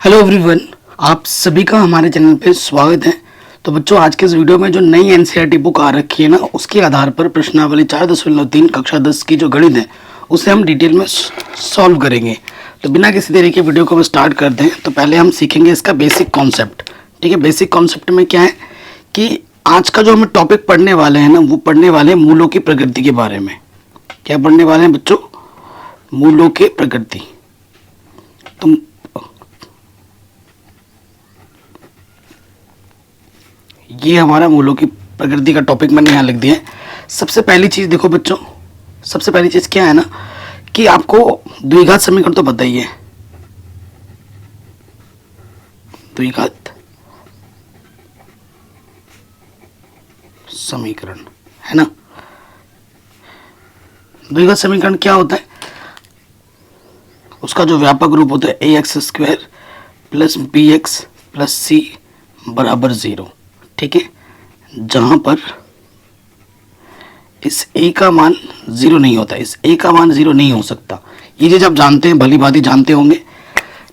Hello everyone, आप सभी का हमारे चैनल पे स्वागत है। तो बच्चों, आज के इस वीडियो में जो नई एनसीईआरटी बुक आ रखी है ना, उसके आधार पर प्रश्नावली 4.3 कक्षा 10 की जो गणित है उसे हम डिटेल में सॉल्व करेंगे। तो बिना किसी देरी के वीडियो को हम स्टार्ट करते हैं। तो पहले हम सीखेंगे इसका बेसिक कॉन्सेप्ट। ठीक है, बेसिक कॉन्सेप्ट में क्या है कि आज का जो हम टॉपिक पढ़ने वाले हैं ना, वो पढ़ने वाले हैं मूलों की प्रकृति के बारे में। क्या पढ़ने वाले हैं बच्चों? मूलों की प्रकृति। तो ये हमारा मूलों की प्रकृति का टॉपिक मैंने यहाँ लिख दिया है। सबसे पहली चीज़ देखो बच्चों, सबसे पहली चीज़ क्या है ना कि आपको द्विघात समीकरण तो पता ही है। द्विघात समीकरण है ना। द्विघात समीकरण क्या होता है? उसका जो व्यापक रूप होता है ax² plus bx plus c बराबर 0। ठीक है, जहां पर इस a का मान 0 नहीं होता, इस a का मान 0 नहीं हो सकता। ये चीज आप जानते हैं, भली भांति जानते होंगे।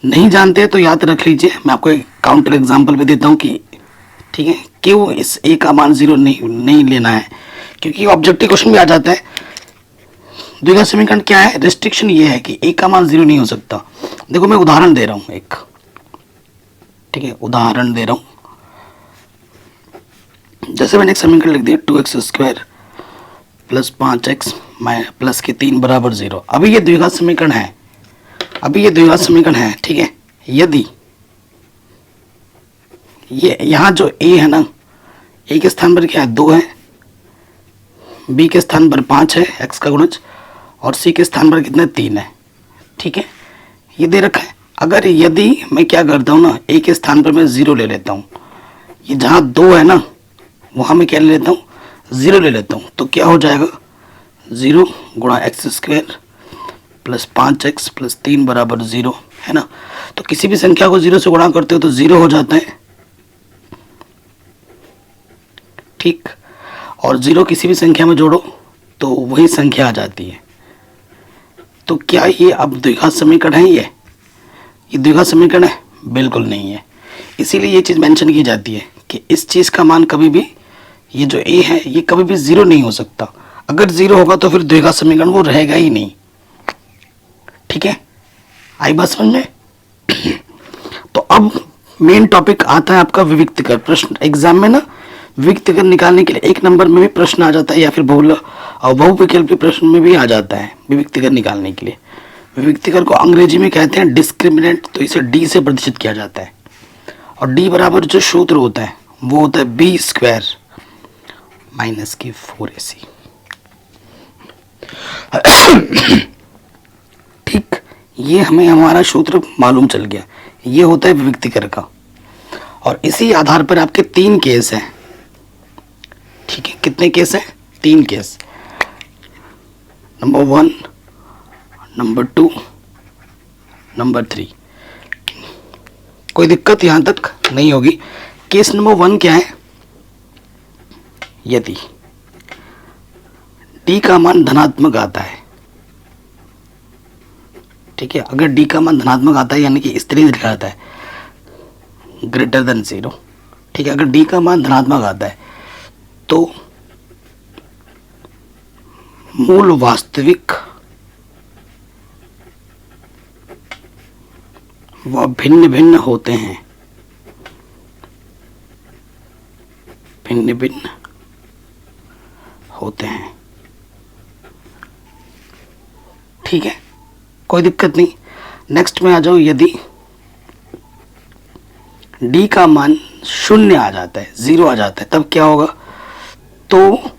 नहीं जानते तो याद रख लीजिए, मैं आपको एक काउंटर एग्जांपल भी देता हूं कि ठीक है क्यों इस a का मान 0 नहीं लेना है, क्योंकि ऑब्जेक्टिव क्वेश्चन भी आ जाता है। द्विघात समीकरण क्या है? रेस्ट्रिक्शन ये है कि a का मान 0 नहीं हो सकता। देखो मैं उदाहरण दे रहा हूं एक, ठीक है, उदाहरण दे रहा हूं। जैसे मैंने एक समीकरण लिख दिया 2x² प्लस 5x प्लस के 3 बराबर 0। अभी ये द्विघात समीकरण है, ठीक है। यदि ये यहाँ जो a है ना, a के स्थान पर क्या है? 2 है, b के स्थान पर 5 है x का गुणज, और c के स्थान पर कितने? 3 है। ठीक है, ये दे रखा है। अगर यदि मैं क्या करता हूँ ना, a के स्थान पर मैं 0 ले लेता हूँ, ये जहाँ 2 है ना वहाँ मैं क्या ले लेता हूँ? 0 ले लेता हूँ, तो क्या हो जाएगा? 0 गुणा x² प्लस 5x प्लस 3 बराबर 0 है ना। तो किसी भी संख्या को 0 से गुणा करते हो तो 0 हो जाता है, ठीक। और 0 किसी भी संख्या में जोड़ो तो वही संख्या आ जाती है। तो क्या ये अब द्विघात समीकरण है? ये द्विघात समीकरण है? बिल्कुल नहीं है। इसीलिए ये चीज़ मेंशन की जाती है कि इस चीज़ का मान कभी भी, ये जो a है ये कभी भी 0 नहीं हो सकता। अगर 0 होगा तो फिर द्विघात समीकरण वो रहेगा ही नहीं। ठीक है, आई बात समझ में? तो अब मेन टॉपिक आता है आपका विविक्तकर। प्रश्न एग्जाम में ना विविक्तकर निकालने के लिए 1 नंबर में भी प्रश्न आ जाता है, या फिर बहुविकल्पी प्रश्न में भी आ जाता है विविक्तकर निकालने के लिए। विविक्तकर को अंग्रेजी में कहते हैं डिस्क्रिमिनेंट, तो इसे d से प्रदर्शित किया जाता है। और d बराबर जो सूत्र होता है वो होता है b² माइनस की 4ac। ठीक, ये हमें हमारा सूत्र मालूम चल गया। ये होता है विविक्तकर का, और इसी आधार पर आपके 3 केस हैं। ठीक है, कितने केस हैं? 3 केस। Number 1, number 2, number 3। कोई दिक्कत यहां तक नहीं होगी। केस नंबर 1 क्या है? यदि d का मान धनात्मक आता है, ठीक है, अगर d का मान धनात्मक आता है यानी कि इस तरीके से लिखा जाता है ग्रेटर देन 0। ठीक है, अगर d का मान धनात्मक आता है तो मूल वास्तविक व भिन्न भिन्न होते हैं, भिन्न भिन्न होते हैं। ठीक है, कोई दिक्कत नहीं। नेक्स्ट में आ जाओ। यदि d का मान 0 आ जाता है, 0 आ जाता है, तब क्या होगा? तो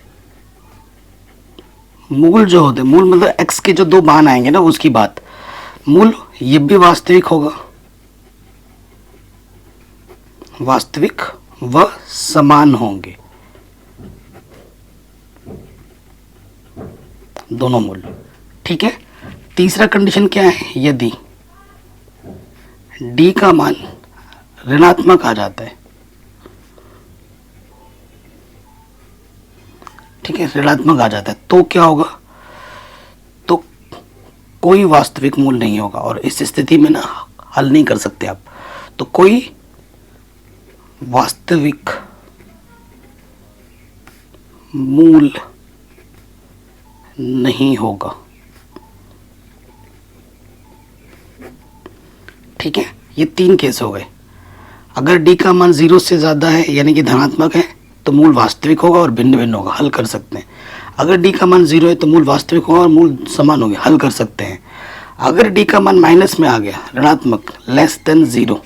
मूल जो होते हैं, मूल मतलब x के जो 2 मान आएंगे ना उसकी बात, मूल ये भी वास्तविक होगा, वास्तविक व समान होंगे दोनों मूल। ठीक है, तीसरा कंडीशन क्या है? यदि d का मान ऋणात्मक आ जाता है, ठीक है, ऋणात्मक आ जाता है, तो क्या होगा? तो कोई वास्तविक मूल नहीं होगा, और इस स्थिति में ना हल नहीं कर सकते आप। तो कोई वास्तविक मूल नहीं होगा। ठीक है, ये 3 केस हो गए। अगर डी का मान 0 से ज़्यादा है यानी कि धनात्मक है तो मूल वास्तविक होगा और भिन्न भिन्न होगा, हल कर सकते हैं। अगर डी का मान 0 है तो मूल वास्तविक होगा और मूल समान होंगे, हल कर सकते हैं। अगर डी का मान माइनस में आ गया, ऋणात्मक लेस देन 0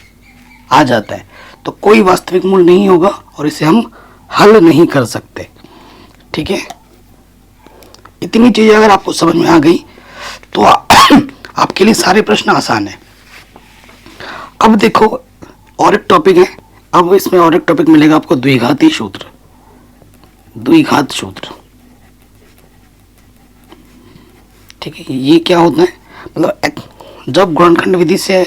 आ जाता है, तो कोई वास्तविक मूल नहीं होगा और इसे हम हल नहीं कर सकते। ठीक है, इतनी चीज़ें अगर आपको समझ में आ गई तो आपके लिए सारे प्रश्न आसान है। अब देखो और एक टॉपिक है, अब इसमें और एक टॉपिक मिलेगा आपको, द्विघाती सूत्र। द्विघात सूत्र, ठीक है, ये क्या होता है, मतलब जब गुणनखंड विधि से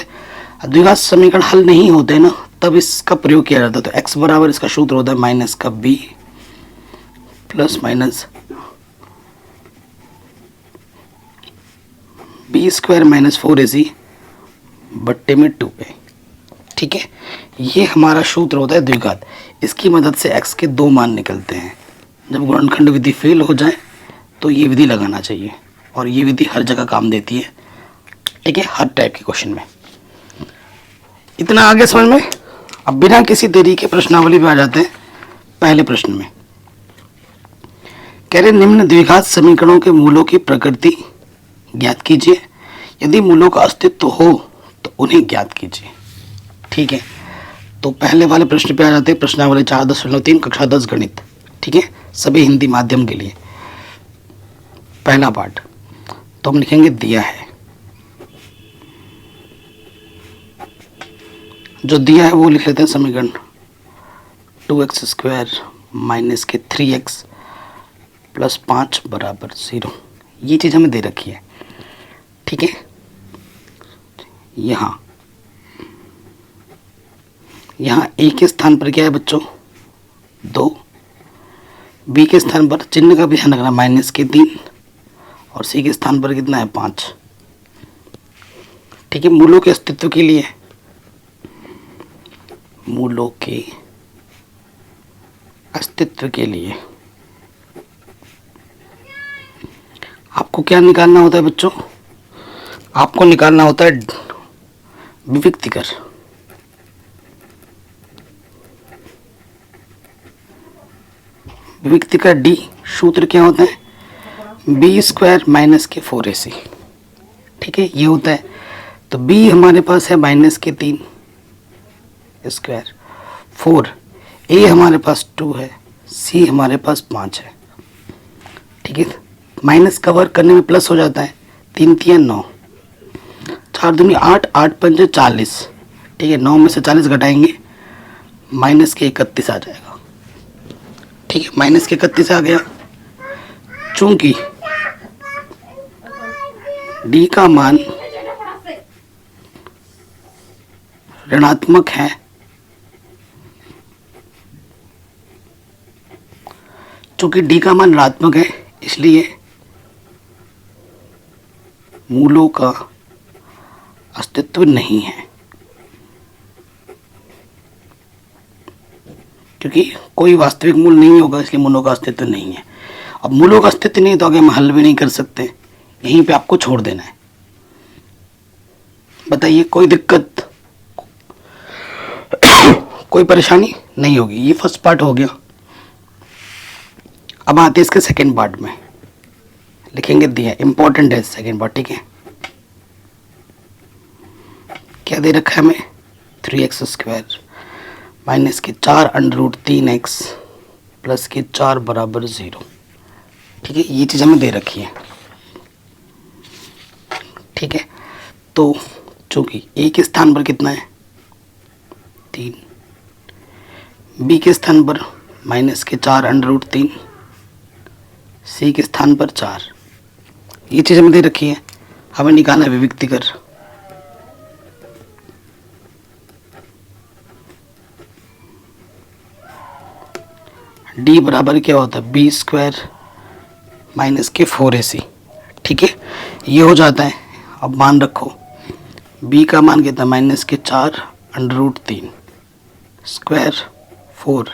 द्विघात समीकरण हल नहीं होते ना, तब इसका प्रयोग किया जाता है। तो x बराबर इसका सूत्र होता है माइनस का b plus minus B square minus 4ac बट्टे में 2a। ठीक है, ये हमारा सूत्र होता है द्विघात। इसकी मदद से x के 2 मान निकलते हैं। जब गुणनखंड विधि फेल हो जाए तो ये विधि लगाना चाहिए, और ये विधि हर जगह काम देती है। ठीक है, हर टाइप के क्वेश्चन में। इतना आगे समझ में। अब बिना किसी देरी के प्रश्नावली पे आ जाते हैं। पहले प्रश्न में कह रहे निम्न द्विघात समीकरणों के मूलों की प्रकृति ज्ञात कीजिए, यदि मूलों का अस्तित्व हो तो उन्हें ज्ञात कीजिए। ठीक है, तो पहले वाले प्रश्न पे आ जाते हैं। प्रश्नावली 4.3 कक्षा 10 गणित। ठीक है, सभी हिंदी माध्यम के लिए। पहला पार्ट तो हम लिखेंगे दिया है, जो दिया है वो लिख लेते हैं समीकरण 2x स्क्वायर माइनस के 3x प्लस 5 बराबर 0। ये चीज़ हमें दे रखी है। ठीक है, यहाँ a के स्थान पर क्या है बच्चों 2, b के स्थान पर चिन्ह का भी ध्यान रखना माइनस के 3, और c के स्थान पर कितना है 5। ठीक है, मूलों के अस्तित्व के लिए, मूलों के अस्तित्व के लिए आपको क्या निकालना होता है बच्चों, आपको निकालना होता है विविक्तिकर। विविक्तिकर डी सूत्र क्या होता है बी स्क्वायर माइनस के 4ac। ठीक है, ये होता है। तो b हमारे पास है माइनस के 3 स्क्वायर 4, a हमारे पास 2 है, c हमारे पास 5 है। ठीक है, माइनस कवर करने में प्लस हो जाता है, 3 3 9, 4 दूनी 8, 8 5 40। ठीक है, 9 में से 40 घटाएंगे माइनस के 31 आ जाएगा। ठीक है, माइनस के 31 आ गया। चूंकि डी का मान ऋणात्मक है, चूंकि डी का मान ऋणात्मक है इसलिए मूलों का अस्तित्व नहीं है, क्योंकि कोई वास्तविक मूल नहीं होगा इसलिए मूलों का अस्तित्व नहीं है। अब मूलों का अस्तित्व नहीं तो आगे हम हल भी नहीं कर सकते, यहीं पे आपको छोड़ देना है। बताइए कोई दिक्कत कोई परेशानी नहीं होगी। ये फर्स्ट पार्ट हो गया। अब आते हैं इसके सेकेंड पार्ट में, लिखेंगे दिया, इंपॉर्टेंट है सेकेंड पार्ट। ठीक है, क्या दे रखा है हमें 3x स्क्वायर माइनस के 4 √3x प्लस के 4 बराबर 0। ठीक है, ये चीज़ हमें दे रखी है। ठीक है, तो चूंकि a के स्थान पर कितना है 3, b के स्थान पर माइनस के 4 √3, c के स्थान पर 4, ये चीज़ हमें दे रखी है। हमें निकालना है विविक्तिकर। d बराबर क्या होता है बी स्क्वायर माइनस के 4ac। ठीक है, ये हो जाता है। अब मान रखो b का मान कितना माइनस के 4 √3 स्क्वायर 4,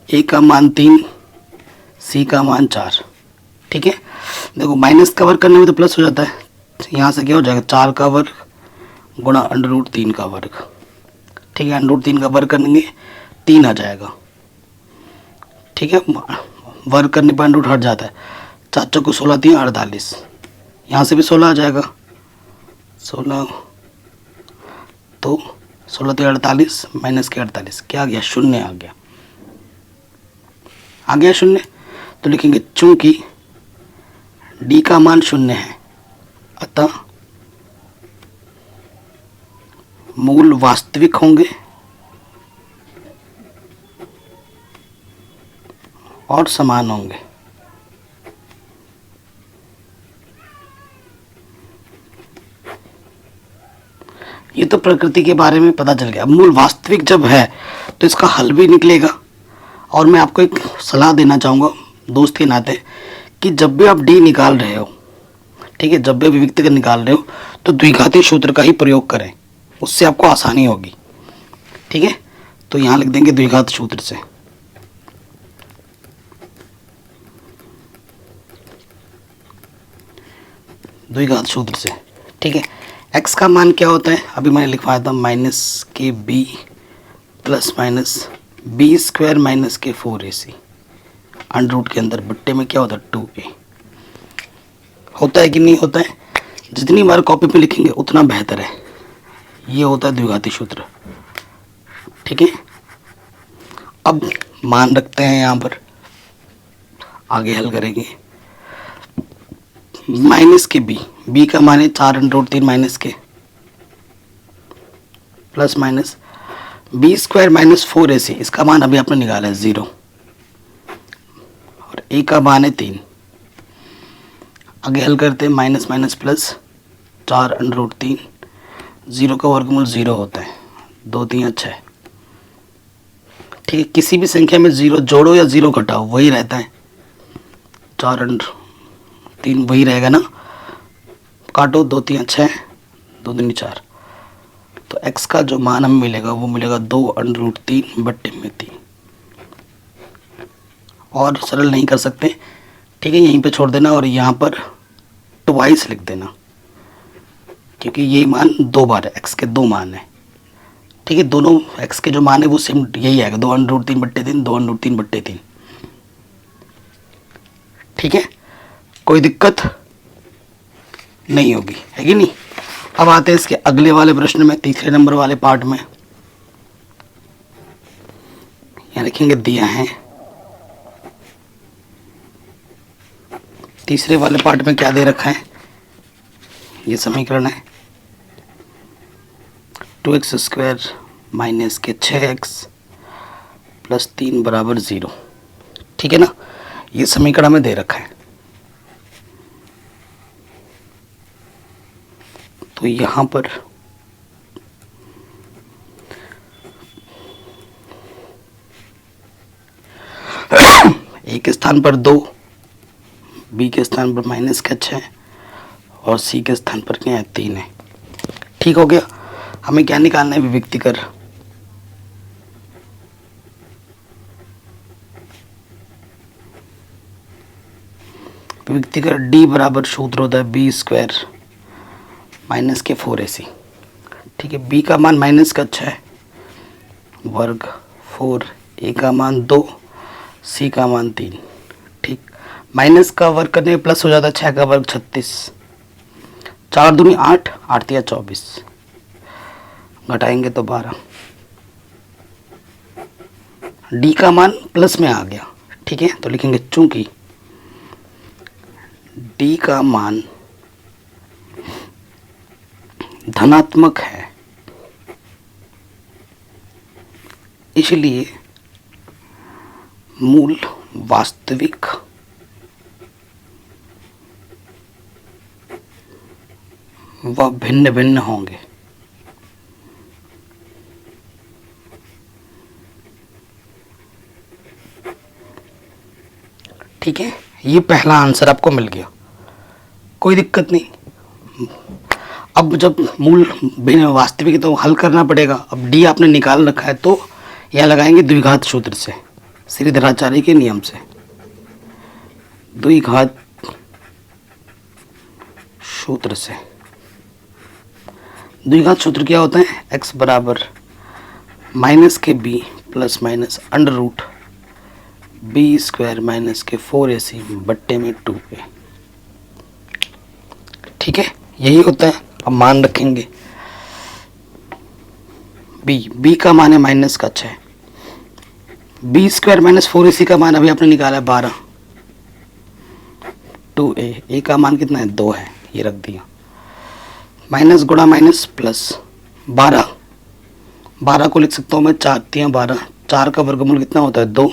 ए का मान 3, सी का मान 4। ठीक है, देखो माइनस का वर्ग करने में तो प्लस हो जाता है, यहाँ से क्या हो जाएगा 4 का वर्ग गुणा √3 का वर्ग। ठीक है, √3 का वर्ग करेंगे 3 आ जाएगा। ठीक है, वर्ग करने पर √ हट जाता है, 4 चौको 16 3 48, यहाँ से भी 16 आ जाएगा, 16 तो 16 3 48 माइनस के 48 क्या आ गया, 0 आ गया, आ गया 0। तो लिखेंगे चूंकि d का मान 0 है अतः मूल वास्तविक होंगे और समान होंगे। ये तो प्रकृति के बारे में पता चल गया। अब मूल वास्तविक जब है तो इसका हल भी निकलेगा। और मैं आपको एक सलाह देना चाहूँगा दोस्त के नाते कि जब भी आप डी निकाल रहे हो, ठीक है, जब भी अभिव्यक्ति का निकाल रहे हो तो द्विघाती सूत्र का ही प्रयोग करें, उससे आपको आसानी होगी। ठीक है, तो यहाँ लिख देंगे द्विघात सूत्र से। द्विघात सूत्र से, ठीक है। x का मान क्या होता है, अभी मैंने लिखवाया था -kb plus minus B square minus के 4ac अंडर के अंदर बट्टे में क्या होता है 2a। होता है कि नहीं होता है, जितनी बार कॉपी पे लिखेंगे उतना बेहतर है। ये होता है द्विघाती सूत्र। ठीक है, अब मान रखते हैं यहाँ पर, आगे हल करेंगे। माइनस के b का मान है 4√3 माइनस के plus minus B square minus 4ac, इसका मान अभी आपने निकाला है 0 और a का मान है 3। आगे हल करते हैं, माइनस माइनस प्लस 4√3, 0 का वर्गमूल 0 होता है, 2 3 6। ठीक है, किसी भी संख्या में 0 जोड़ो या 0 घटाओ वही रहता है, 4√3 वही रहेगा ना, काटो 2 3 6 2 3 4। तो x का जो मान हमें मिलेगा वो मिलेगा 2√3 बट्टे में 3। और सरल नहीं कर सकते, ठीक है, यहीं पे छोड़ देना और यहाँ पर ट्वाइस लिख देना, क्योंकि ये मान 2 बार है, x के 2 मान है। ठीक है, दोनों x के जो मान है वो सेम यही आएगा, 2√3 बट्टे 3 2√3 बट्टे 3। ठीक है, कोई दिक्कत नहीं होगी, है कि नहीं। अब आते हैं इसके अगले वाले प्रश्न में, तीसरे नंबर वाले पार्ट में। यहाँ लिखेंगे दिया है, तीसरे वाले पार्ट में क्या दे रखा है, ये समीकरण है 2x स्क्वायर माइनस के 6x प्लस 3 बराबर 0। ठीक है ना, ये समीकरण हमें दे रखा है। तो यहाँ पर ए के स्थान पर 2, बी के स्थान पर माइनस का 6 और सी के स्थान पर क्या है 3 है। ठीक हो गया, हमें क्या निकालना है, अभिव्यक्ति कर। अभिव्यक्ति कर डी बराबर सूत्र होता है बी स्क्वायर माइनस के 4ac। ठीक है, b का मान माइनस का 6 वर्ग 4, a का मान 2, c का मान 3। ठीक, माइनस का वर्ग करने में प्लस हो जाता है, 6 का वर्ग 36, 4 दूनी 8, 8 या 24, घटाएंगे तो 12। d का मान प्लस में आ गया। ठीक है, तो लिखेंगे चूंकि d का मान धनात्मक है इसलिए मूल वास्तविक व भिन्न भिन्न होंगे। ठीक है, ये पहला आंसर आपको मिल गया, कोई दिक्कत नहीं। अब जब मूल वास्तविक है तो हल करना पड़ेगा। अब डी आपने निकाल रखा है तो यह लगाएंगे द्विघात सूत्र से, श्रीधराचार्य के नियम से। द्विघात सूत्र से, द्विघात सूत्र क्या होता है? x बराबर माइनस के B plus minus under root B square minus के 4ac बट्टे में 2a। ठीक है, यही होता है। अब मान रखेंगे b का मान है माइनस का 6, बी स्क्वायर माइनस 4ac का मान अभी आपने निकाला है 12, 2a का मान कितना है? 2 है, ये रख दिया। माइनस गुणा माइनस प्लस 12 को लिख सकता हूँ मैं 4 3 12, 4 का वर्गमूल कितना होता है? 2,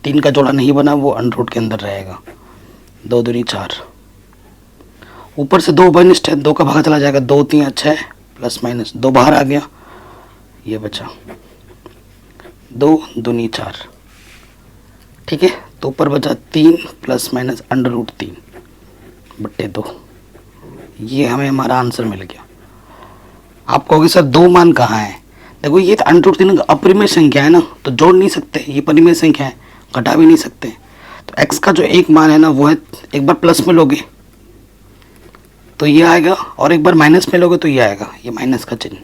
3 का जोड़ा नहीं बना वो अंडर रूट के अंदर रहेगा, 2 दूनी 4, ऊपर से 2 बनिष्ठ है, 2 का भागा चला जाएगा, 2 3 6 प्लस माइनस 2 बाहर आ गया, ये बचा 2 दूनी 4। ठीक है, तो ऊपर बचा 3 प्लस माइनस अंडर रूट 3 बट्टे 2। ये हमें हमारा आंसर मिल गया। आप कहोगे सर 2 मान कहाँ है? देखो ये तो अंडर रूट 3 अपरिमेय संख्या है ना, तो जोड़ नहीं सकते, ये परिमेय संख्या है, घटा भी नहीं सकते। तो x का जो एक मान है ना वो है, एक बार प्लस में लोगे तो ये आएगा और एक बार माइनस में लोगे तो ये आएगा, ये माइनस का चिन्ह।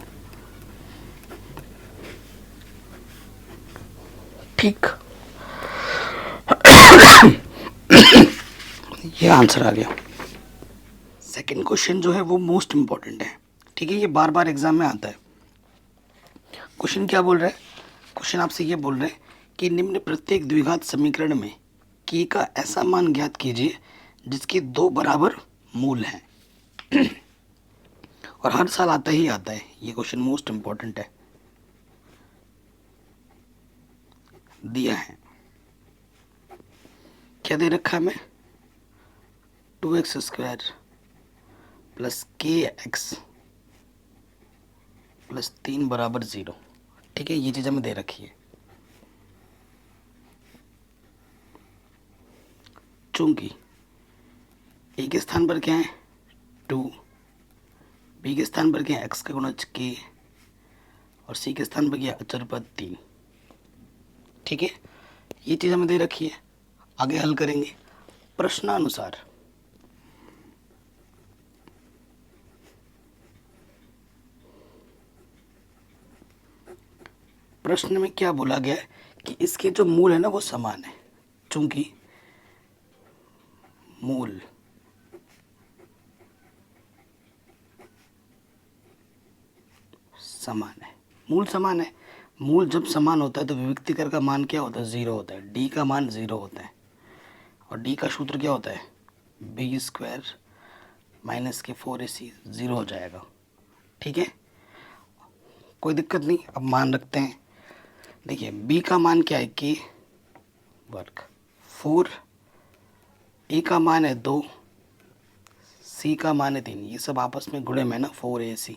ठीक, ये आंसर आ गया। सेकंड क्वेश्चन जो है वो मोस्ट इंपॉर्टेंट है। ठीक है, ये बार बार एग्जाम में आता है। क्वेश्चन क्या बोल रहा है? क्वेश्चन आपसे ये बोल रहे हैं कि निम्न प्रत्येक द्विघात समीकरण में k का ऐसा मान ज्ञात कीजिए जिसके 2 बराबर मूल हैं। और हर साल आता ही आता है ये क्वेश्चन, मोस्ट इंपॉर्टेंट है। दिया है, क्या दे रखा है? हमें 2x square plus kx plus 3 बराबर 0। ठीक है, ये चीज़ हमें दे रखी है। चूंकि a के स्थान पर क्या है 2, b के स्थान पर क्या है x का गुणज k और c के स्थान पर क्या है अचर पद 3। ठीक है, ये चीज़ हमें दे रखी है। आगे हल करेंगे प्रश्नानुसार। प्रश्न में क्या बोला गया है कि इसके जो मूल है ना वो समान है। चूंकि मूल समान है, मूल समान है। मूल जब समान होता है तो विभक्तिकर का मान क्या होता है? 0 होता है, d का मान 0 होता है। और d का सूत्र क्या होता है? बी स्क्वायर माइनस के 4ac 0 हो जाएगा। ठीक है, कोई दिक्कत नहीं। अब मान रखते हैं, देखिए b का मान क्या है? k वर्ग 4, a का मान है 2, c का मान है 3, ये सब आपस में गुणे में ना 4ac,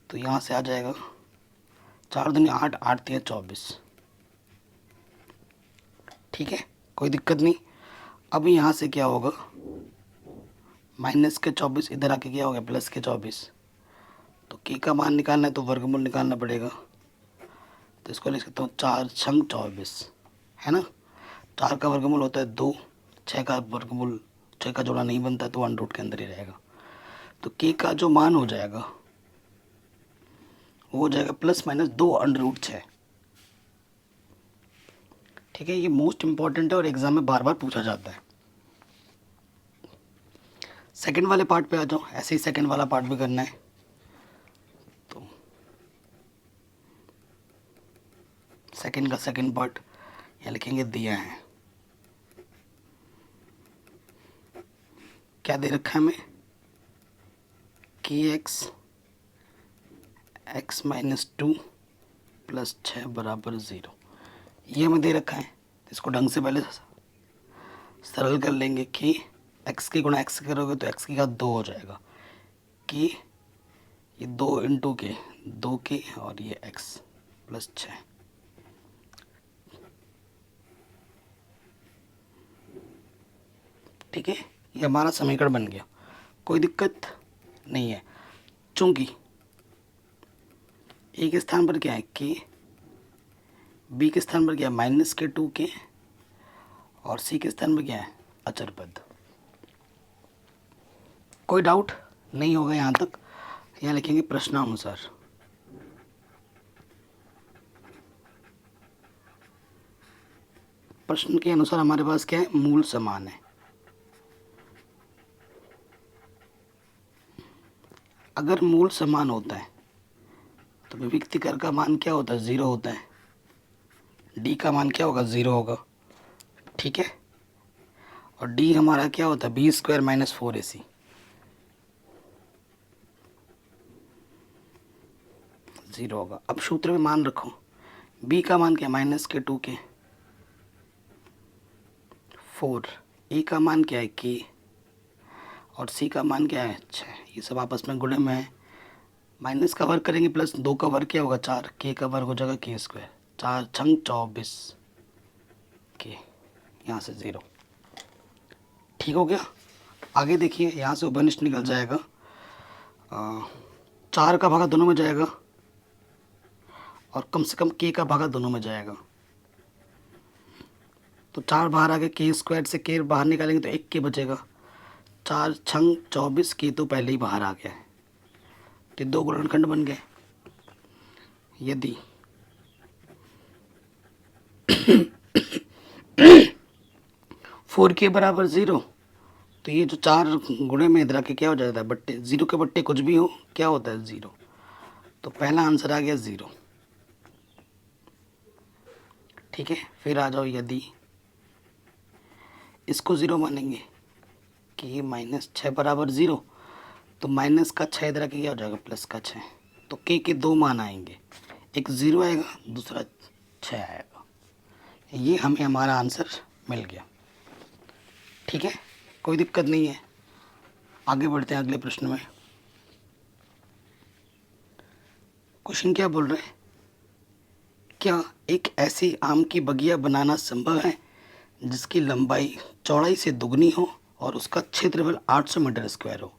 तो यहाँ से आ जाएगा 4 दूनी 8, 8 3 24। ठीक है, कोई दिक्कत नहीं। अब यहाँ से क्या होगा? माइनस के 24 इधर आके क्या हो गया? प्लस के 24। तो k का मान निकालना है तो वर्गमूल निकालना पड़ेगा। तो इसको लिख सकता हूँ 4 छंग 24, है ना। 4 का वर्गमूल होता है 2, 6 का वर्गमूल 6 का जोड़ा नहीं बनता तो अंडर रूट के अंदर ही रहेगा। तो k का जो मान हो जाएगा वो हो जाएगा प्लस माइनस 2 अंडर रूट 6। ठीक है, ये मोस्ट इंपॉर्टेंट है और एग्जाम में बार बार पूछा जाता है। सेकंड वाले पार्ट पे आ जाओ, ऐसे ही सेकंड वाला पार्ट भी करना है। तो सेकंड का सेकंड पार्ट यहाँ लिखेंगे, दिया है। क्या दे रखा है हमें? kx x माइनस 2 प्लस 6 बराबर 0, ये हमें दे रखा है। इसको ढंग से पहले सरल कर लेंगे कि x की गुणा x करोगे तो x की घात 2 हो जाएगा, कि ये 2 इंटू के 2 के और ये x प्लस 6। ठीक है, ये हमारा समीकरण बन गया। कोई दिक्कत नहीं है, चूंकि ए के स्थान पर क्या है के, बी के स्थान पर क्या है माइनस के 2k, और सी के स्थान पर क्या है अचर पद। कोई डाउट नहीं होगा यहाँ तक। यहाँ लिखेंगे प्रश्नानुसार। प्रश्न के अनुसार हमारे पास क्या है, मूल समान है। अगर मूल समान होता है तो विविक्तिकर का मान क्या होता है, 0 होता है। डी का मान क्या होगा, 0 होगा। ठीक है, और डी हमारा क्या होता है, b² - 4ac। जीरो होगा। अब सूत्र में मान रखो, b का मान क्या है -k2k, 4, ए का मान क्या है k, और सी का मान क्या है 6। ये सब आपस में गुणे में है। माइनस का वर्ग करेंगे प्लस 2 का वर्ग क्या होगा 4, k का वर्ग हो जाएगा k², 4 छंग 24 k, यहाँ से 0। ठीक हो गया। आगे देखिए, यहाँ से उपनिष्ठ निकल जाएगा, 4 का भागा दोनों में जाएगा, और कम से कम k का भागा दोनों में जाएगा। तो 4 बाहर आ गए, k² से k बाहर निकालेंगे तो 1 k बचेगा। 4 छंग 24 k तो पहले ही बाहर आ गया है, तो 2 गुणनखंड बन गए। यदि 4k बराबर 0, तो ये जो 4 गुणे में इधर के क्या हो जाता है बट्टे, 0 के बट्टे कुछ भी हो क्या होता है 0। तो पहला आंसर आ गया 0। ठीक है, फिर आ जाओ, यदि इसको 0 मानेंगे कि -6 बराबर 0, तो माइनस का 6 इधर के क्या हो जाएगा प्लस का 6। तो के 2 मान आएंगे, एक 0 आएगा, दूसरा 6 आएगा। ये हमें हमारा आंसर मिल गया। ठीक है, कोई दिक्कत नहीं है। आगे बढ़ते हैं अगले प्रश्न में। क्वेश्चन क्या बोल रहे हैं, क्या एक ऐसी आम की बगिया बनाना संभव है जिसकी लंबाई चौड़ाई से दुगनी हो और उसका क्षेत्रफल 800 मीटर स्क्वायर हो।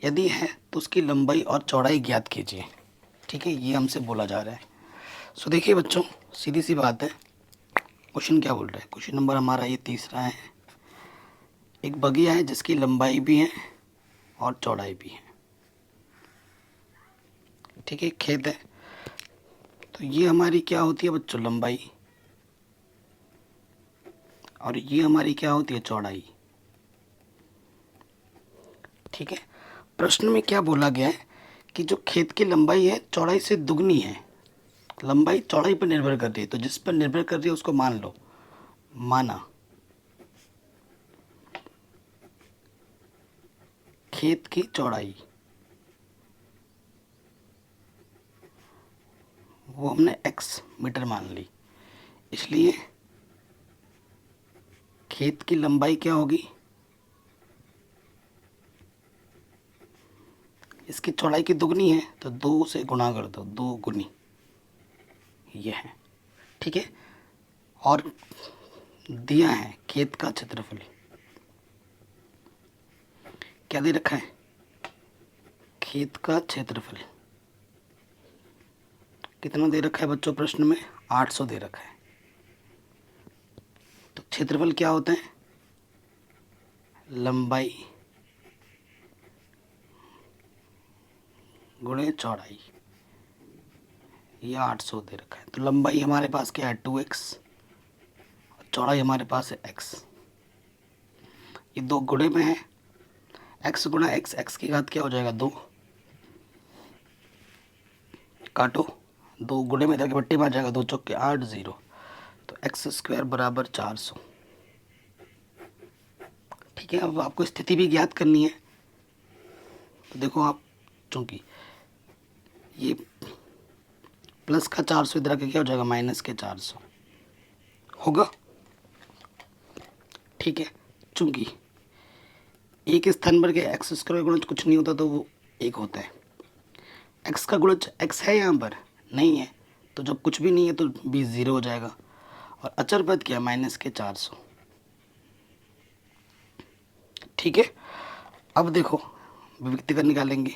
यदि है तो उसकी लंबाई और चौड़ाई ज्ञात कीजिए। ठीक है, ये हमसे बोला जा रहा है। सो देखिए बच्चों, सीधी सी बात है, क्वेश्चन क्या बोल रहा है। क्वेश्चन नंबर हमारा ये तीसरा है। एक बगिया है जिसकी लंबाई भी है और चौड़ाई भी है। ठीक है, खेत है, तो ये हमारी क्या होती है बच्चों लंबाई, और ये हमारी क्या होती है चौड़ाई। ठीक है, प्रश्न में क्या बोला गया है कि जो खेत की लंबाई है चौड़ाई से दुगनी है। लंबाई चौड़ाई पर निर्भर कर रही है, तो जिस पर निर्भर कर रही है उसको मान लो। माना खेत की चौड़ाई वो हमने x मीटर मान ली, इसलिए खेत की लंबाई क्या होगी, इसकी चौड़ाई की दुगनी है तो 2 से गुणा कर दो, 2 गुनी ये है। ठीक है, और दिया है खेत का क्षेत्रफल, क्या दे रखा है, खेत का क्षेत्रफल कितना दे रखा है बच्चों प्रश्न में, 800 दे रखा है। तो क्षेत्रफल क्या होता है, लंबाई गुणे चौड़ाई, ये 800 दे रखा है। तो लंबाई हमारे पास क्या है 2x, और चौड़ाई हमारे पास है x। ये 2 गुणे में है, x गुणा x, x की घात क्या हो जाएगा 2, काटो, 2 गुणे में इधर के बट्टे में आ जाएगा, 2 चौके 8 0, तो x² बराबर 400। ठीक है, अब आपको स्थिति भी ज्ञात करनी है। तो देखो आप, चूंकि ये प्लस का 400 इधर के क्या हो जाएगा माइनस के 400 होगा। ठीक है, चूंकि एक स्थान पर क्या x² गुणज कुछ नहीं होता तो वो 1 होता है। x का गुणज x है यहाँ पर नहीं है, तो जब कुछ भी नहीं है तो b 0 हो जाएगा, और अचर पद क्या माइनस के 400। ठीक है, अब देखो विविक्तिकर निकालेंगे।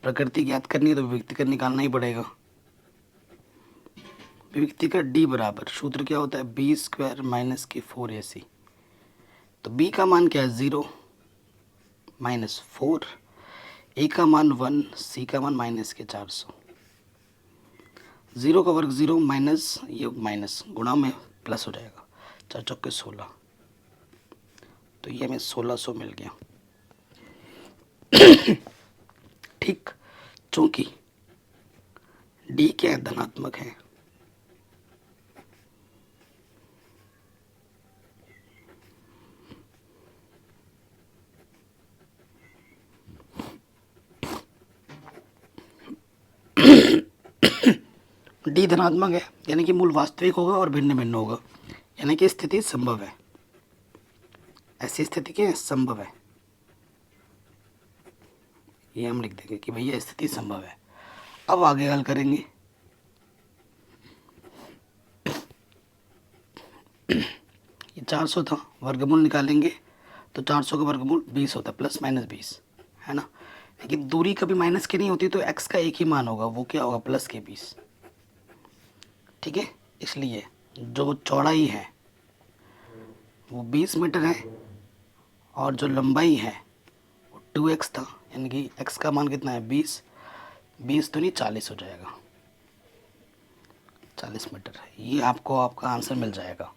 प्रकृति ज्ञात करनी है तो विभक्ति का निकालना ही पड़ेगा। विभक्ति का डी बराबर सूत्र क्या होता है, बी स्क्वायर माइनस के 4ac। तो बी का मान क्या है 0 माइनस 4, ए का मान 1, सी का मान माइनस के 400। 0 का वर्ग 0 माइनस ये माइनस गुणा में प्लस हो जाएगा, 4 चौके 16, तो ये हमें 1600 मिल गया। ठीक, चूंकि डी क्या है, धनात्मक है, डी धनात्मक है यानी कि मूल वास्तविक होगा और भिन्न भिन्न होगा, यानी कि स्थिति संभव है। ऐसी स्थिति क्या संभव है, ये हम लिख देंगे कि भैया स्थिति संभव है। अब आगे हल करेंगे। ये 400 था, वर्गमूल निकालेंगे तो 400 का वर्गमूल 20 होता है, प्लस माइनस 20 है ना। लेकिन दूरी कभी माइनस की नहीं होती, तो x का एक ही मान होगा, वो क्या होगा, प्लस के 20। ठीक है, इसलिए जो चौड़ाई है वो 20 मीटर है और जो लंबाई है वो 2x था, यानी कि x का मान कितना है 20, 20 तो नहीं 40 हो जाएगा, 40 मीटर। ये आपको आपका आंसर मिल जाएगा।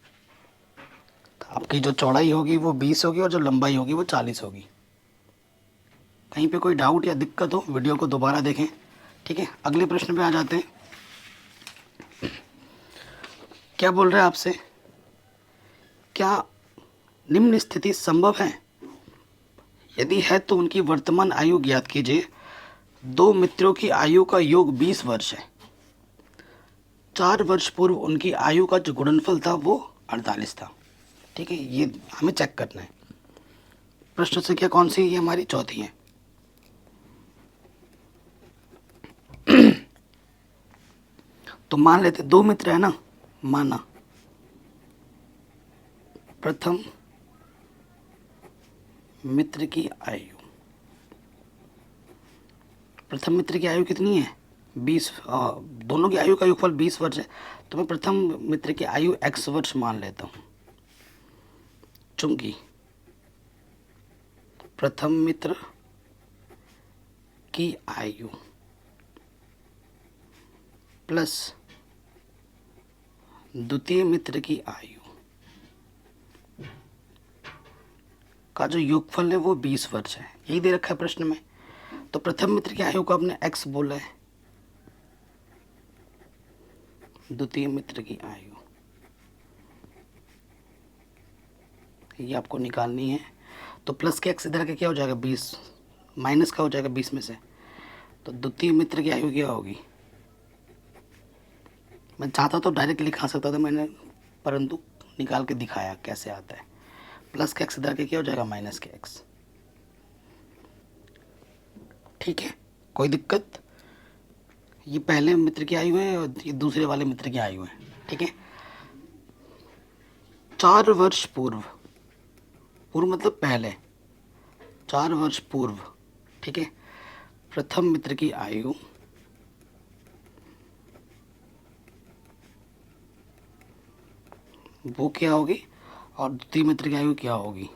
तो आपकी जो चौड़ाई होगी वो 20 होगी और जो लंबाई होगी वो 40 होगी। कहीं पे कोई डाउट या दिक्कत हो वीडियो को दोबारा देखें। ठीक है, अगले प्रश्न पे आ जाते हैं। क्या बोल रहे हैं आपसे, क्या निम्न स्थिति संभव है? यदि है तो उनकी वर्तमान आयु ज्ञात कीजिए। 2 मित्रों की आयु का योग 20 वर्ष है। 4 वर्ष पूर्व उनकी आयु का जो गुणनफल था वो 48 था। ठीक है, ये हमें चेक करना है। प्रश्न संख्या कौन सी, ये हमारी चौथी है। तो मान लेते 2 मित्र है ना, माना प्रथम मित्र की आयु, प्रथम मित्र की आयु कितनी है 20, दोनों की आयु का योगफल 20 वर्ष है। तो मैं प्रथम मित्र की आयु x वर्ष मान लेता हूँ, चूंकि प्रथम मित्र की आयु प्लस द्वितीय मित्र की आयु का जो योगफल है वो 20 वर्ष है, यही दे रखा है प्रश्न में। तो प्रथम मित्र की आयु को आपने x बोला है, द्वितीय मित्र की आयु ये आपको निकालनी है। तो प्लस के x इधर के क्या हो जाएगा 20, माइनस का हो जाएगा 20 में से। तो द्वितीय मित्र की आयु क्या होगी, मैं चाहता तो डायरेक्ट लिखा सकता था मैंने, परंतु निकाल के दिखाया कैसे आता है। प्लस के x इधर के क्या हो जाएगा माइनस के x। ठीक है, कोई दिक्कत? ये पहले मित्र की आयु है और ये दूसरे वाले मित्र की आयु है। ठीक है, 4 वर्ष पूर्व, पूर्व मतलब पहले, 4 वर्ष पूर्व। ठीक है, प्रथम मित्र की आयु वो क्या होगी और द्वितीय मित्र की आयु क्या होगी।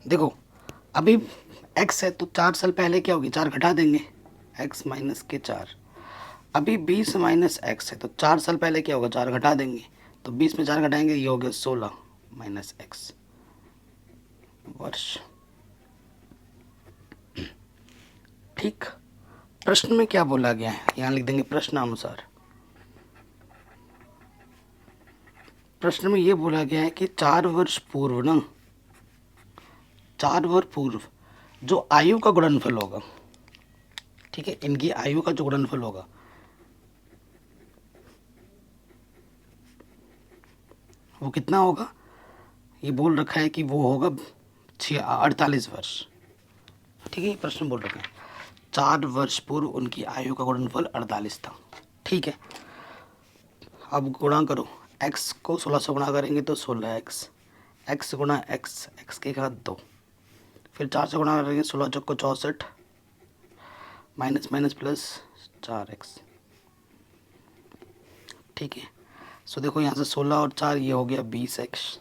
देखो अभी x है तो 4 साल पहले क्या होगी, 4 घटा देंगे, x माइनस के 4। अभी 20 माइनस x है तो 4 साल पहले क्या होगा, 4 घटा देंगे, तो 20 में 4 घटाएंगे, ये हो गया 16 माइनस x वर्ष। ठीक, प्रश्न में क्या बोला गया है यहाँ लिख देंगे प्रश्नानुसार। प्रश्न में ये बोला गया है कि 4 वर्ष पूर्व ना, 4 वर्ष पूर्व जो आयु का गुणनफल होगा, ठीक है, इनकी आयु का जो गुणनफल होगा वो कितना होगा, ये बोल रखा है कि वो होगा 48 वर्ष। ठीक है, ये प्रश्न बोल रखा है 4 वर्ष पूर्व उनकी आयु का गुणनफल 48 था। ठीक है, अब गुणा करो, x को 16 से गुणा करेंगे तो 16x, एक्स गुणा एक्स, एक्स के घात 2, फिर 4 से गुणा करेंगे 16 चौको 64, माइनस माइनस प्लस 4x। ठीक है, सो देखो यहाँ से 16 और 4 ये हो गया 20x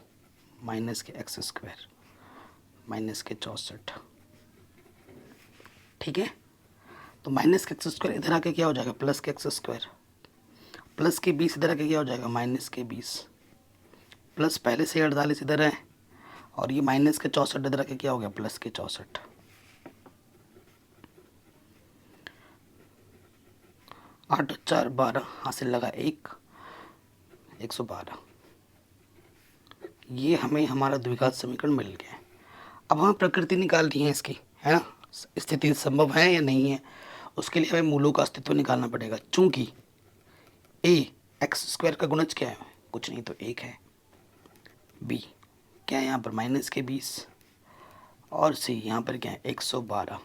माइनस के एक्स स्क्वायर माइनस के 64। ठीक है, तो माइनस के एक्स स्क्वायर इधर आके क्या हो जाएगा प्लस के एक्स स्क्वायर, प्लस के 20 इधर आके क्या हो जाएगा माइनस के 20, प्लस पहले से 48 इधर है और ये माइनस के 64 इधर आके क्या हो गया प्लस के 64। 8 और 4 12, हासिल लगा 112। ये हमें हमारा द्विघात समीकरण मिल गया। अब हमें प्रकृति निकालनी है इसकी, है ना, स्थिति संभव है या नहीं है, उसके लिए हमें मूलों का अस्तित्व निकालना पड़ेगा। चूंकि ए एक्स स्क्वायर का गुणज क्या है, कुछ नहीं तो 1 है, बी क्या है यहाँ पर माइनस के 20 और सी यहाँ पर क्या है 112।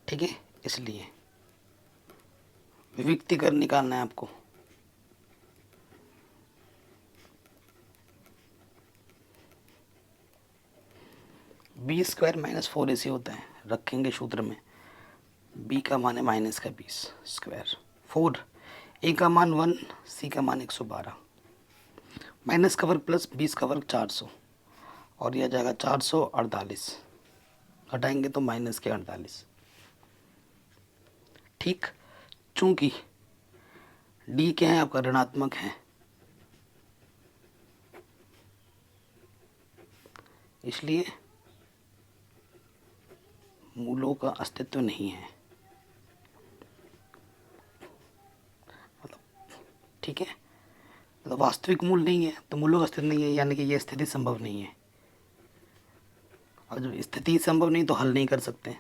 ठीक है, इसलिए विविक्तीकरण निकालना है आपको। बी स्क्वायर माइनस 4ac होता है, रखेंगे सूत्र में, बी का मान है माइनस का 20 स्क्वायर 4, ए का मान 1, सी का मान 112, माइनस का वर्ग प्लस 20 का वर्ग 400 और यह जाएगा 448, घटाएंगे तो माइनस के 48। ठीक, चूंकि डी क्या है आपका ऋणात्मक है, इसलिए मूलों का अस्तित्व नहीं है। मतलब ठीक है, मतलब वास्तविक मूल नहीं है तो मूलों का अस्तित्व नहीं है, यानी कि यह स्थिति संभव नहीं है। और जब स्थिति संभव नहीं तो हल नहीं कर सकते।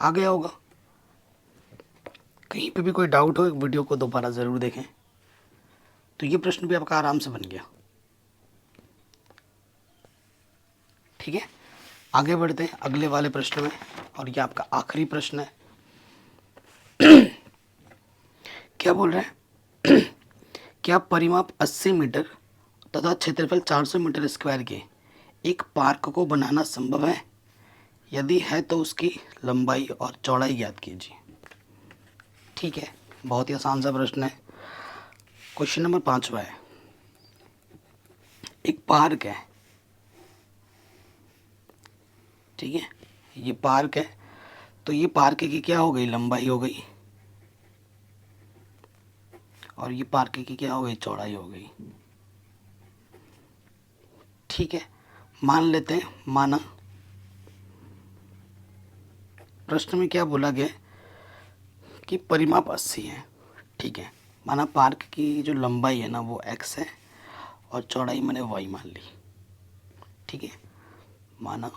आ गया होगा, कहीं पे भी कोई डाउट हो वीडियो को दोबारा ज़रूर देखें। तो ये प्रश्न भी आपका आराम से बन गया। ठीक है, आगे बढ़ते हैं अगले वाले प्रश्न में, और ये आपका आखिरी प्रश्न है। क्या बोल रहे हैं क्या परिमाप 80 मीटर तथा क्षेत्रफल 400 मीटर स्क्वायर के एक पार्क को बनाना संभव है? यदि है तो उसकी लंबाई और चौड़ाई ज्ञात कीजिए। ठीक है, बहुत ही आसान सा प्रश्न है। क्वेश्चन नंबर 5 है, एक पार्क है, ठीक है, ये पार्क है, तो ये पार्क की क्या हो गई लंबाई हो गई और ये पार्क की क्या हो गई चौड़ाई हो गई। ठीक है, मान लेते हैं, माना प्रश्न में क्या बोला गया कि परिमाप 80 है। ठीक है, माना पार्क की जो लंबाई है ना वो x है और चौड़ाई मैंने y मान ली। ठीक है, माना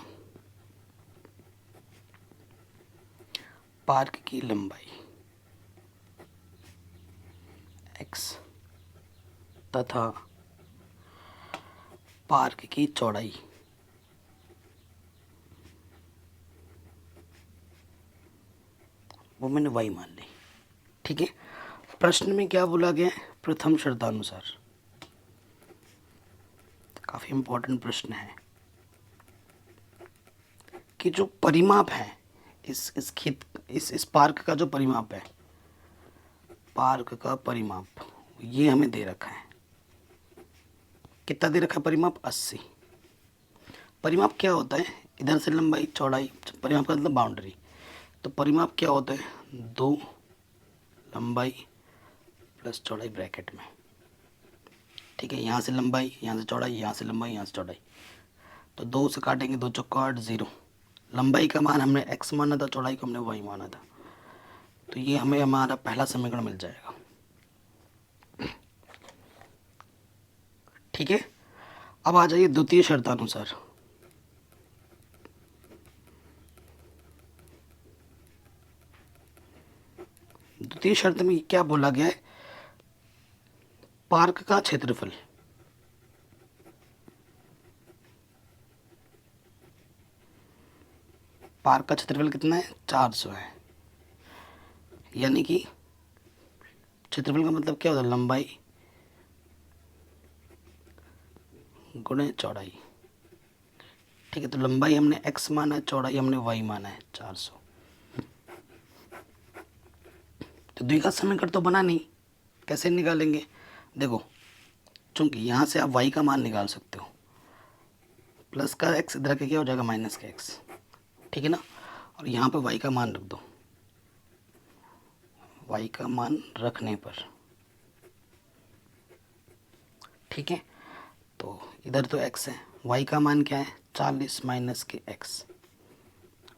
पार्क की लंबाई x तथा पार्क की चौड़ाई वो मैंने y मान ली। ठीक है, प्रश्न में क्या बोला गया है, प्रथम शर्तानुसार, काफी इंपॉर्टेंट प्रश्न है कि जो परिमाप है इस पार्क का जो परिमाप है, पार्क का परिमाप ये हमें दे रखा है। कितना दे रखा है परिमाप 80। परिमाप क्या होता है, इधर से लंबाई चौड़ाई, परिमाप का मतलब बाउंड्री, तो परिमाप क्या होता है 2 लंबाई प्लस चौड़ाई ब्रैकेट में। ठीक है, यहाँ से लंबाई, यहाँ से चौड़ाई, यहाँ से लंबाई, यहाँ से चौड़ाई, तो 2 से काटेंगे 2 चौको 8 0। लंबाई का मान हमने x माना था, चौड़ाई को हमने y माना था, तो ये हमें हमारा पहला समीकरण मिल जाएगा। ठीक है, अब आ जाइए द्वितीय शर्तानुसार। द्वितीय शर्त में क्या बोला गया है, पार्क का क्षेत्रफल कितना है 400 है। यानी कि क्षेत्रफल का मतलब क्या होता है, लंबाई गुणे चौड़ाई। ठीक है, तो लंबाई हमने x माना है, चौड़ाई हमने y माना है 400। तो द्विघात समीकरण तो बना नहीं, कैसे निकालेंगे? देखो, चूंकि यहाँ से आप y का मान निकाल सकते हो, प्लस का x इधर के क्या हो जाएगा, माइनस का x। ठीक है ना, और यहाँ पे y का मान रख दो। y का मान रखने पर, ठीक है, तो इधर तो x है, y का मान क्या है 40 माइनस के x,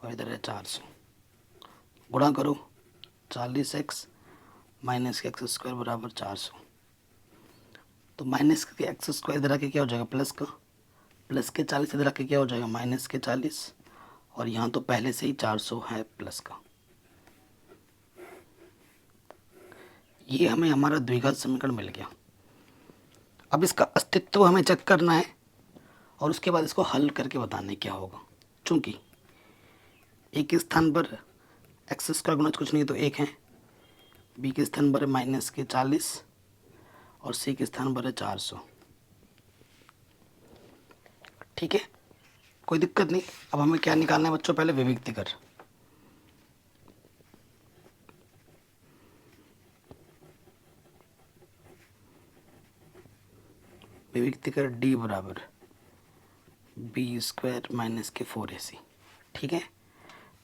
और इधर है 400। गुणा करो, 40x माइनस के एक्स स्क्वायर बराबर 400। तो माइनस के एक्स स्क्वायर इधर आके क्या हो जाएगा, प्लस का, प्लस के 40 इधर आके क्या हो जाएगा, माइनस के 40, और यहाँ तो पहले से ही 400 है प्लस का। ये हमें हमारा द्विघात समीकरण मिल गया। अब इसका अस्तित्व हमें चेक करना है और उसके बाद इसको हल करके बताना है क्या होगा। चूंकि एक के स्थान पर एक्स स्क्वायर गुना कुछ नहीं तो एक है, बी के स्थान पर है माइनस के 40 और सी के स्थान पर है 400। ठीक है, कोई दिक्कत नहीं। अब हमें क्या निकालना है बच्चों, पहले विभक्ति कर। विभक्ति कर डी बराबर बी स्क्वायर माइनस के 4ac। ठीक है,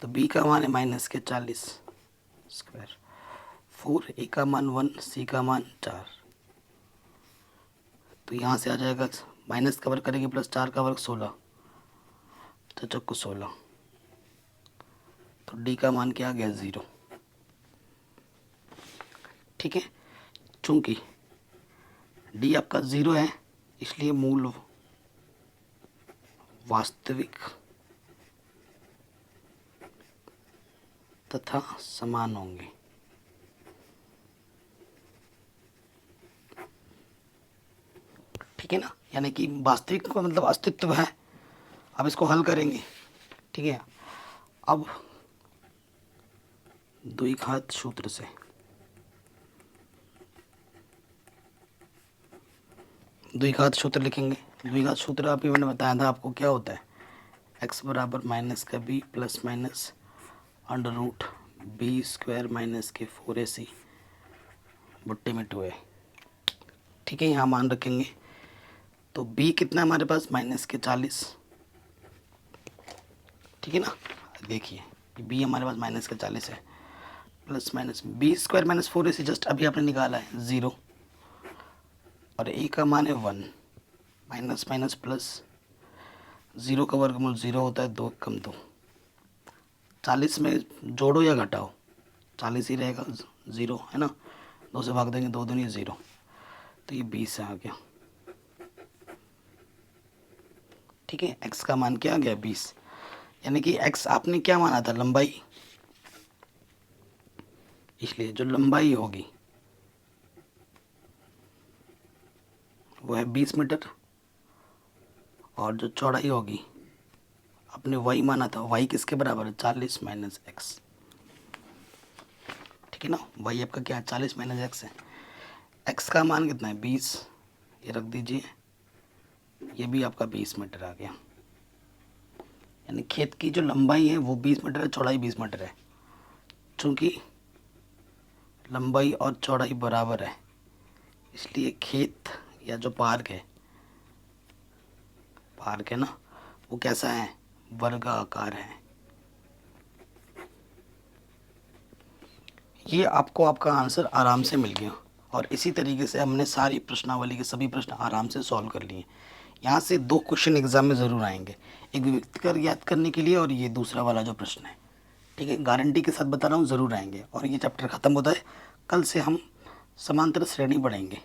तो बी का मान है माइनस के 40 स्क्वायर, 4, ए का मान 1, सी का मान 4। तो यहाँ से आ जाएगा माइनस का वर्ग करेंगे प्लस 4 का वर्ग 16, तो चौको 16। तो डी का मान क्या आ गया 0। ठीक है, चूंकि डी आपका 0 है इसलिए मूल वास्तविक तथा समान होंगे। ठीक है ना, यानी कि वास्तविक का मतलब अस्तित्व है। अब इसको हल करेंगे। ठीक है, अब द्विघात सूत्र से द्विघात सूत्र लिखेंगे। द्विघात सूत्र अभी मैंने बताया था आपको क्या होता है, x बराबर माइनस का b plus minus under root B square minus के 4ac बुट्टे में 2a। ठीक है, यहाँ मान रखेंगे। तो b कितना है हमारे पास, माइनस के 40। ठीक है ना, देखिए b हमारे पास माइनस के 40 है, plus minus B square minus 4ac just अभी आपने निकाला है 0, और a का मान है 1, माइनस माइनस प्लस, 0 का वर्गमूल 0 होता है, 2 कम 2। 40 में जोड़ो या घटाओ, 40 ही रहेगा, 0 है ना, 2 से भाग देंगे, 2 दूनी 0, तो ये 20 आ गया। ठीक है, x का मान क्या आ गया 20, यानी कि x आपने क्या माना था, लंबाई, इसलिए जो लंबाई होगी वो है 20 मीटर, और जो चौड़ाई होगी आपने y माना था, y किसके बराबर है 40 माइनस एक्स। ठीक है ना, y आपका क्या है 40 माइनस एक्स है। x का मान कितना है 20, ये रख दीजिए, ये भी आपका 20 मीटर आ गया। यानी खेत की जो लंबाई है वो 20 मीटर है, चौड़ाई 20 मीटर है। चूँकि लंबाई और चौड़ाई बराबर है इसलिए खेत या जो पार्क है ना, वो कैसा है, वर्गाकार है। ये आपको आपका आंसर आराम से मिल गया, और इसी तरीके से हमने सारी प्रश्नावली के सभी प्रश्न आराम से सॉल्व कर लिए। यहाँ से 2 क्वेश्चन एग्जाम में ज़रूर आएंगे, एक विभक्ति कर याद करने के लिए और ये दूसरा वाला जो प्रश्न है। ठीक है, गारंटी के साथ बता रहा हूँ ज़रूर आएंगे। और ये चैप्टर ख़त्म होता है, कल से हम समांतर श्रेणी पढ़ेंगे।